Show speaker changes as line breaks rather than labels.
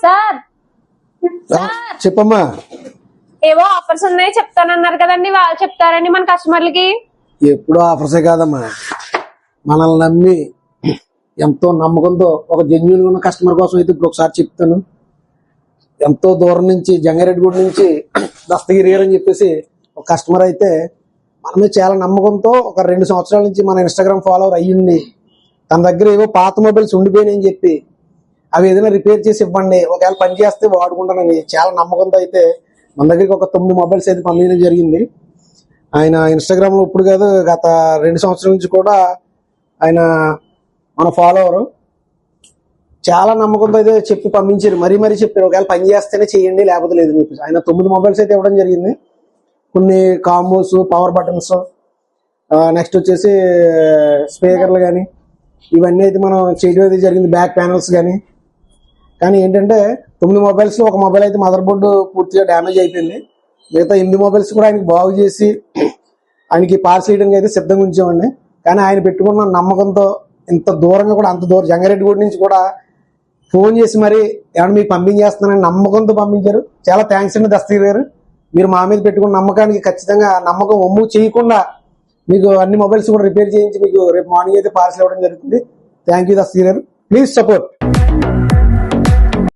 Sir
చెప్పమ్మా.
ఏవో offers ఉన్నాయి చెప్తానన్నారు కదండి, వాళ్ళు చెప్తారండి మన కస్టమర్లకి.
ఎప్పుడు ఆఫర్సే కాదమ్మా, మనల్ని నమ్మి ఎంతో నమ్మకంతో ఒక జెన్యున్ ఉన్న కస్టమర్ కోసం అయితే ఇప్పుడు ఒకసారి చెప్తాను. ఎంతో దూరం నుంచి జంగారెడ్డిగూడ నుంచి దస్తగిరి గారు అని చెప్పేసి ఒక కస్టమర్ అయితే మన మీద చాలా నమ్మకంతో ఒక 2 సంవత్సరాల నుంచి మన ఇన్స్టాగ్రామ్ ఫాలోవర్ అయ్యింది. తన దగ్గర ఏవో పాత మొబైల్స్ ఉండిపోయినాయని చెప్పి అవి ఏదైనా రిపేర్ చేసి ఇవ్వండి, ఒకవేళ పని చేస్తే వాడుకుంటానని చాలా నమ్మకంతో అయితే మన దగ్గరికి ఒక 9 మొబైల్స్ అయితే పంపించడం జరిగింది. ఆయన ఇన్స్టాగ్రామ్లో ఇప్పుడు కాదు, గత 2 సంవత్సరాల నుంచి కూడా ఆయన మన ఫాలోవర్. చాలా నమ్మకంతో అయితే చెప్పి పంపించారు, మరీ చెప్పారు ఒకవేళ పని చేస్తేనే చేయండి లేకపోతే లేదని చెప్పేసి. ఆయన 9 మొబైల్స్ అయితే ఇవ్వడం జరిగింది. కొన్ని కాంబోస్, పవర్ బటన్స్, నెక్స్ట్ వచ్చేసి స్పీకర్లు కానీ ఇవన్నీ అయితే మనం చేయడం అయితే జరిగింది, బ్యాక్ ప్యానల్స్ కానీ ఏంటంటే 9 మొబైల్స్లో ఒక మొబైల్ అయితే మదర్ బోర్డు పూర్తిగా డ్యామేజ్ అయిపోయింది. మిగతా 8 మొబైల్స్ కూడా ఆయనకి బాగు చేసి ఆయనకి పార్సల్ చేయడానికి అయితే సిద్ధంగా ఉంచామండి. కానీ ఆయన పెట్టుకున్న నమ్మకంతో ఇంత దూరంగా కూడా, అంత దూరం జంగారెడ్డిగూడ నుంచి కూడా ఫోన్ చేసి మరి ఏమన్నా మీకు పంపించేస్తున్నానని నమ్మకంతో పంపించారు. చాలా థ్యాంక్స్ అండి దస్తగిరి గారు. మీరు మా మీద పెట్టుకున్న నమ్మకానికి ఖచ్చితంగా నమ్మకం ఒమ్ము చేయకుండా మీకు అన్ని మొబైల్స్ కూడా రిపేర్ చేయించి మీకు రేపు మార్నింగ్ అయితే పార్సల్ ఇవ్వడం జరుగుతుంది. థ్యాంక్ యూ దస్తగిరి గారు. Please support.